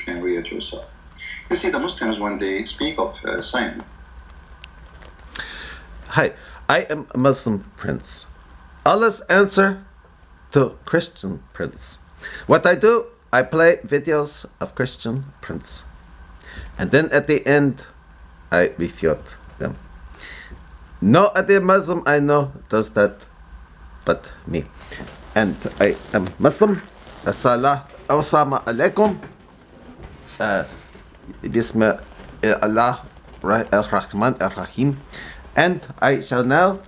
can read it yourself. You see, the Muslims, when they speak of sin. Hi, I am a Muslim prince. Allah's answer to Christian prince. What I do, I play videos of Christian prince. And then at the end, I refute them. No other Muslim I know does that but me. And I am Muslim. Assalamu alaikum. Bismillah ar-Rahman ar-Rahim. And I shall now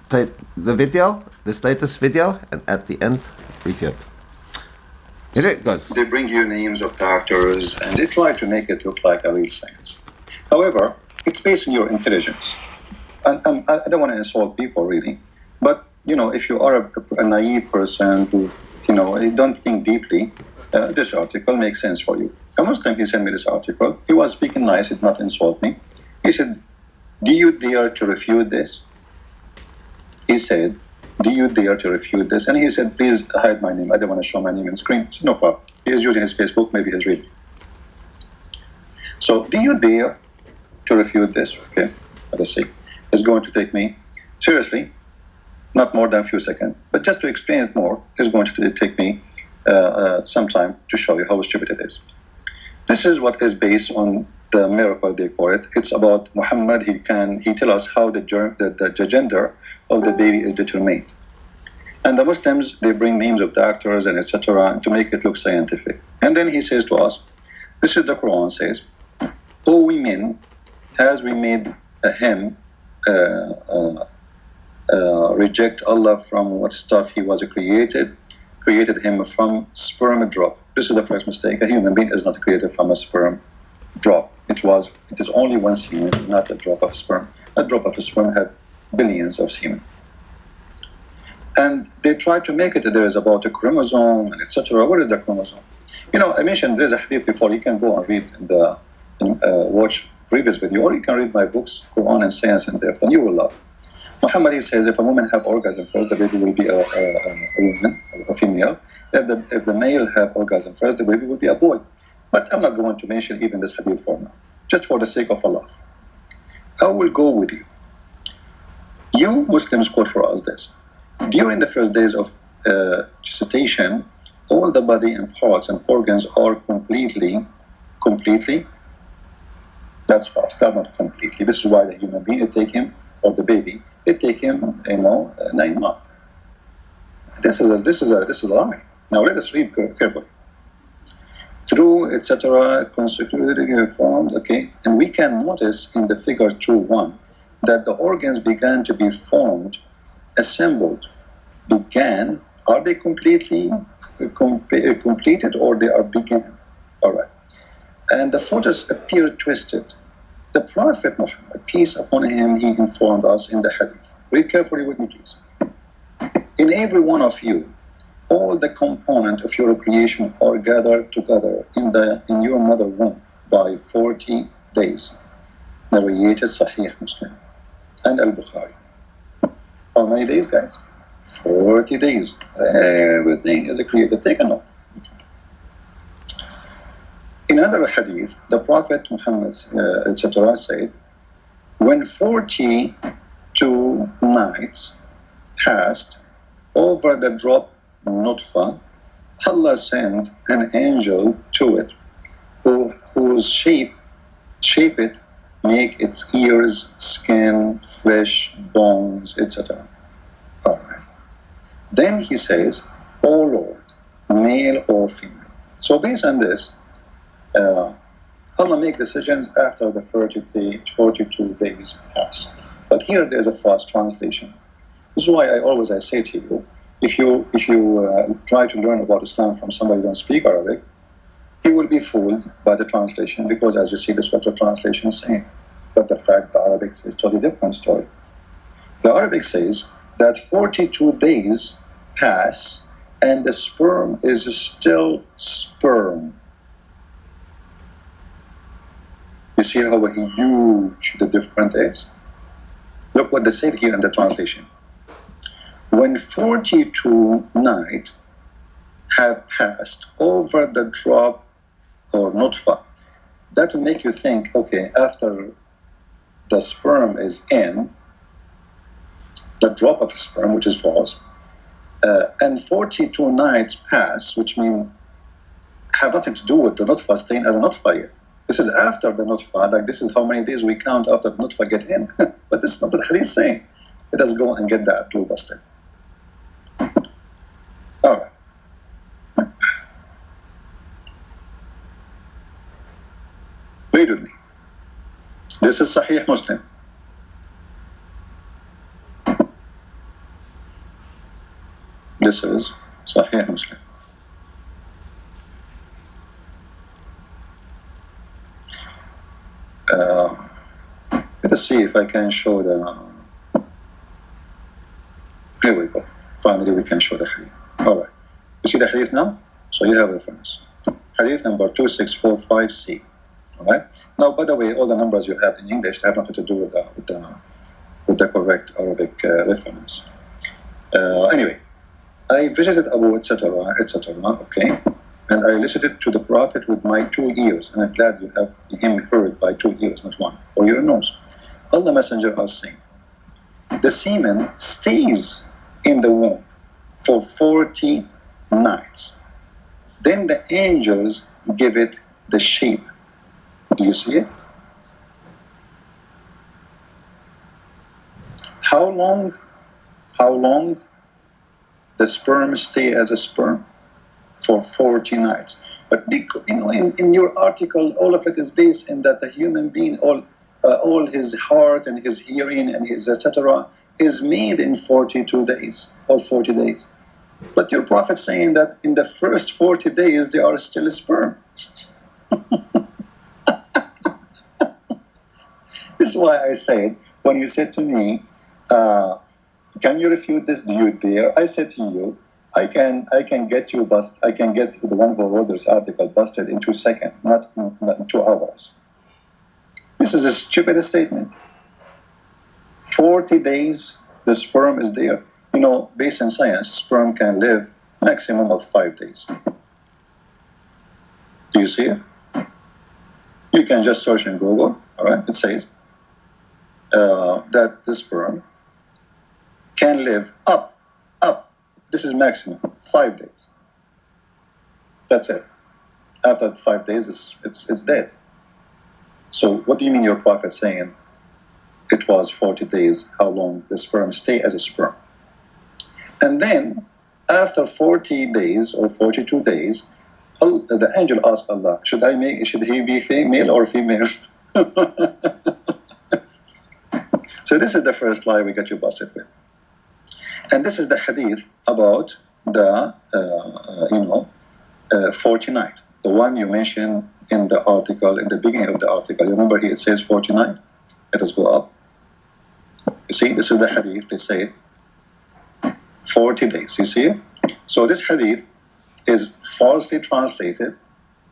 play the video, this latest video, and at the end, refute. Here it goes. They bring you names of doctors and they try to make it look like a real science. However, it's based on your intelligence. And I don't want to insult people really, but if you are a naive person who don't think deeply, this article makes sense for you. A Muslim, he sent me this article. He was speaking nice, he did not insult me. He said, "Do you dare to refute this?" He said, "Do you dare to refute this?" And he said, "Please hide my name. I don't want to show my name on screen." I said, "No problem." He is using his Facebook, maybe he's reading. So, do you dare to refute this? Okay, let's see. It's going to take me, seriously, not more than a few seconds. But just to explain it more, it's going to take me some time to show you how stupid it is. This is what is based on the miracle, they call it. It's about Muhammad. He tell us how the gender of the baby is determined. And the Muslims, they bring names of doctors and etc. to make it look scientific. And then he says to us, this is the Quran says, "O women, as we made him reject Allah from what stuff he was created him from sperm drop." This is the first mistake. A human being is not created from a sperm drop. It is only one semen, not a drop of sperm. A drop of sperm have billions of semen. And they try to make it that there is about a chromosome and etc. What is the chromosome? I mentioned there's a hadith before. You can go and read watch previous video, or you can read my books, Quran and Science in Depth, and you will love. Muhammad says if a woman have orgasm first, the baby will be a woman, a female. If the male have orgasm first, the baby will be a boy. But I'm not going to mention even this hadith for now, just for the sake of Allah. I will go with you. You Muslims quote for us this. During the first days of gestation, all the body and parts and organs are completely, that's fast, that's not completely. This is why the human being, it take him, or the baby, it take him, 9 months. This is a lie. Now let us read carefully. Through, etc., constituted, formed, okay? And we can notice in the figure 2.1 that the organs began to be formed, assembled, are they completely completed or they are began? All right. And the photos appear twisted. The Prophet Muhammad, peace upon him, he informed us in the hadith. Read carefully with me, please. In every one of you, all the components of your creation are gathered together in your mother womb by 40 days. Narrated Sahih Muslim and Al-Bukhari. How many days, guys? 40 days. Everything is created. Take a note. In another hadith, the Prophet Muhammad, etc., said, when 42 nights passed over the drop nutfa, Allah sent an angel to it, whose shape it, make its ears, skin, flesh, bones, etc. All right. Then he says, "O Lord, male or female." So based on this, Allah make decisions after the 42 days pass. But here there's a fast translation. This is why I say to you, if you try to learn about Islam from somebody who don't speak Arabic, he will be fooled by the translation, because as you see, this is what the translation is saying. But the fact the Arabic says totally different story. The Arabic says that 42 days pass and the sperm is still sperm. You see how huge the difference is? Look what they said here in the translation. When 42 nights have passed over the drop or nutfa, that will make you think, okay, after the sperm is in, the drop of sperm, which is false, and 42 nights pass, which mean have nothing to do with the nutfa staying as a nutfa yet. This is after the nutfa, like this is how many days we count after the nutfa get in. But this is not what the hadith is saying. Let us go and get that abdul busted. All right. Read with me. This is Sahih Muslim. This is Sahih Muslim. Let us see if I can show the. Here we go. Finally, we can show the hadith. All right. You see the hadith now? So you have reference. Hadith number 2645C. All right. Now, by the way, all the numbers you have in English have nothing to do with the correct Arabic reference. Anyway, I visited Abu, etc., etc. Okay, and I listened to the Prophet with my 2 ears, and I'm glad you have him heard by 2 ears, not one, or your nose. Allah Messenger was saying, the semen stays in the womb for 40 nights. Then the angels give it the shape. Do you see it? How long the sperm stay as a sperm? For 40 nights. But because, in your article, all of it is based in that the human being, all his heart and his hearing and his etc. is made in 42 days or 40 days. But your Prophet saying that in the first 40 days they are still a sperm. This is why I said, when you said to me, can you refute this? Do you dare? I said to you, I can get you I can get the one who wrote this article busted in 2 seconds, not in 2 hours. This is a stupid statement. 40 days, the sperm is there. Based on science, sperm can live maximum of 5 days. Do you see it? You can just search in Google, all right? It says that the sperm can live up. This is maximum 5 days. That's it. After 5 days, it's dead. So what do you mean your Prophet saying it was 40 days? How long the sperm stay as a sperm? And then after 40 days or 42 days, the angel asked Allah, should he be male or female? So this is the first lie we got you busted with. And this is the hadith about the 49, the one you mentioned in the article, in the beginning of the article. You remember here it says 49? Let us go up. You see, this is the hadith. They say 40 days. You see? So this hadith is falsely translated.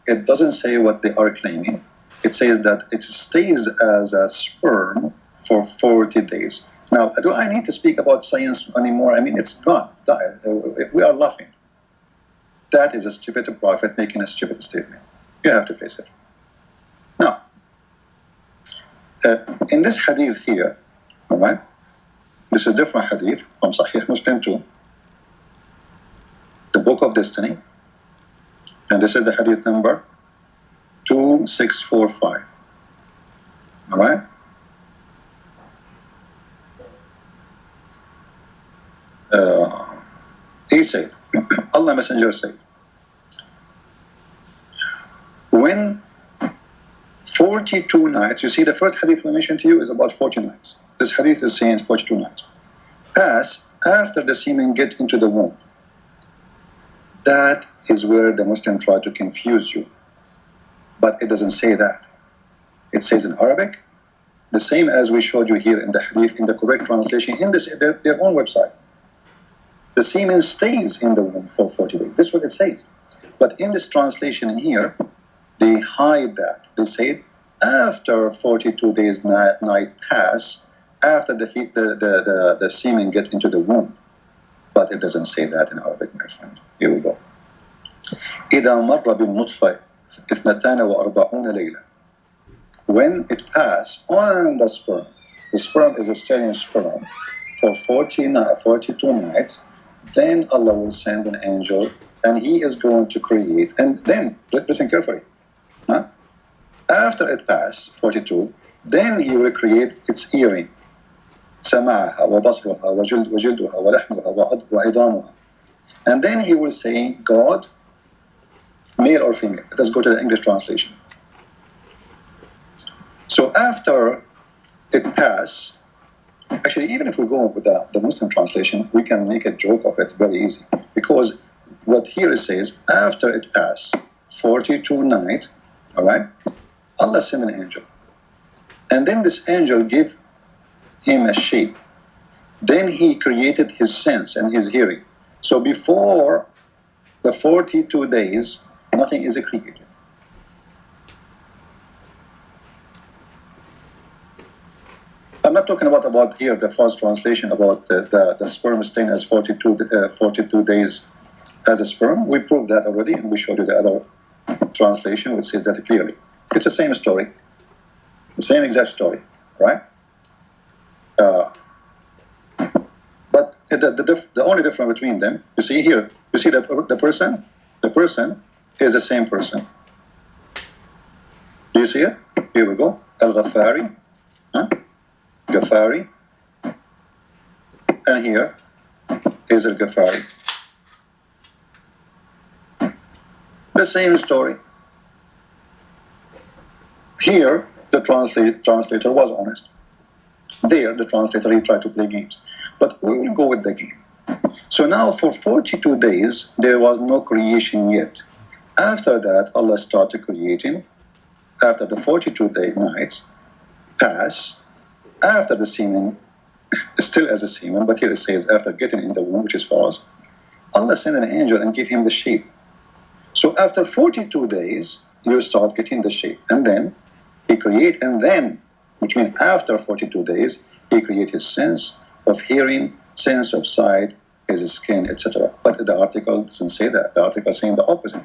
It doesn't say what they are claiming. It says that it stays as a sperm for 40 days. Now, do I need to speak about science anymore? I mean, it's gone. It's died. We are laughing. That is a stupid prophet making a stupid statement. You have to face it. Now, in this hadith here, all right, this is different hadith from Sahih Muslim too, the Book of Destiny, and this is the hadith number 2645. All right? He said, Allah Messenger said, when 42 nights, you see the first hadith we mentioned to you is about 40 nights. This hadith is saying 42 nights. Pass after the semen get into the womb. That is where the Muslim try to confuse you. But it doesn't say that. It says in Arabic, the same as we showed you here in the hadith, in the correct translation, in their own website. The semen stays in the womb for 40 days. This is what it says. But in this translation in here, they hide that. They say after 42 days night pass, after the semen get into the womb. But it doesn't say that in Arabic, my friend. Here we go. إذا مر بالنطفة اثنتان وأربعون ليلة. When it passed on the sperm is a Syrian sperm, for 42 nights, then Allah will send an angel and he is going to create. And then, listen carefully, huh? After it passed 42, then he will create its hearing. سمعها وبصرها وجلدها ولحمها وعظامها. And then he will say, God, male or female. Let's go to the English translation. So after it passed, actually, even if we go with the Muslim translation, we can make a joke of it very easy. Because what here it says, after it passed 42 nights, all right, Allah sent an angel. And then this angel gave him a shape. Then he created his sense and his hearing. So before the 42 days, nothing is created. I'm not talking about here the first translation about the sperm staying as 42 days as a sperm. We proved that already, and we showed you the other translation which says that clearly. It's the same story, the same exact story, right? But the only difference between them, you see here, you see that the person is the same person. Do you see it? Here we go. Al-Ghafari, huh? Ghafari, and here is Al-Ghafari. The same story. Here, the translator was honest. There, the translator, he tried to play games. But we will go with the game. So now for 42 days, there was no creation yet. After that, Allah started creating. After the 42 nights pass, after the semen, still as a semen, but here it says after getting in the womb, which is false, Allah sent an angel and gave him the shape. So after 42 days, you start getting the shape. And then he create, and then, which means after 42 days, he create his sense of hearing, sense of sight, his skin, etc. But the article doesn't say that. The article is saying the opposite.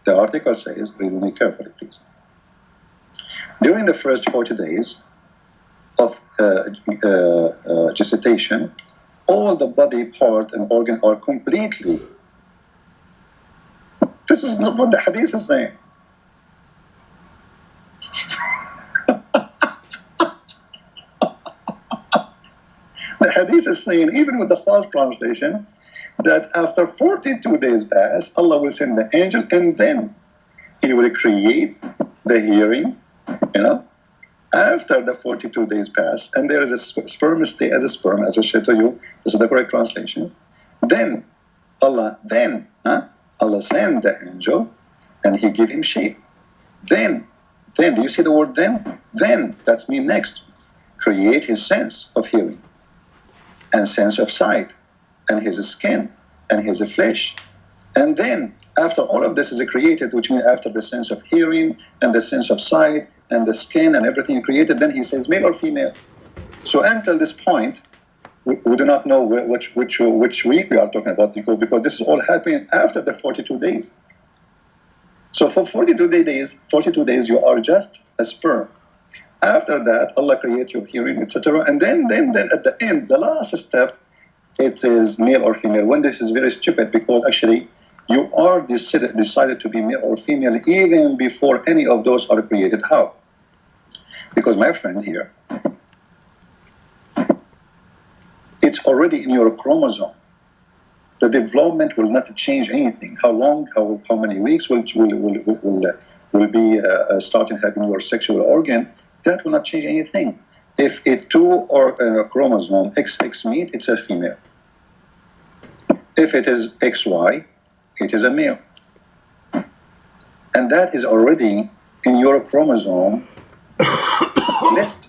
The article says, read me carefully, please. During the first 40 days of gestation, all the body part and organ are completely. This is not what the hadith is saying. The hadith is saying, even with the false translation, that after 42 days pass, Allah will send the angel and then he will create the hearing, after the 42 days pass, and there is a sperm stay as a sperm, as I said to you, this is the correct translation. Then Allah sent the angel and he gave him shape. Then, do you see the word then? Then, that's mean next. Create his sense of hearing and sense of sight and his skin and his flesh. And then, after all of this is created, which means after the sense of hearing and the sense of sight and the skin and everything created, then he says male or female. So until this point, we do not know which week we are talking about, because this is all happening after the 42 days. So for 42 days, you are just a sperm. After that, Allah creates your hearing, etc. And then at the end, the last step, it is male or female. When this is very stupid, because actually you are decided to be male or female even before any of those are created. How? Because my friend here, it's already in your chromosome. The development will not change anything. How long, how many weeks will be starting having your sexual organ, that will not change anything. If it two or chromosome XX meet, it's a female. If it is XY, it is a male. And that is already in your chromosome list.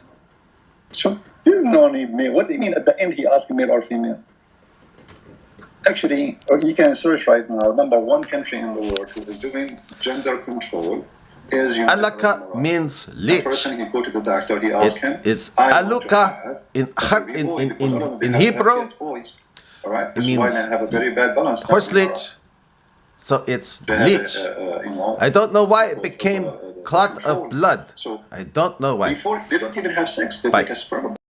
So there's no need male. What do you mean at the end he asked male or female? Actually, you can search right now, number one country in the world who is doing gender control is Alaka means leech. The person, he go to the doctor, he asked him, is aluka in Hebrew. All right, this is why I have a very bad balance. Horse leech. So it's They have, bleach. I don't know why it became clot of blood. So I don't know why. before, they don't even have sex. They Bye. take a sperm.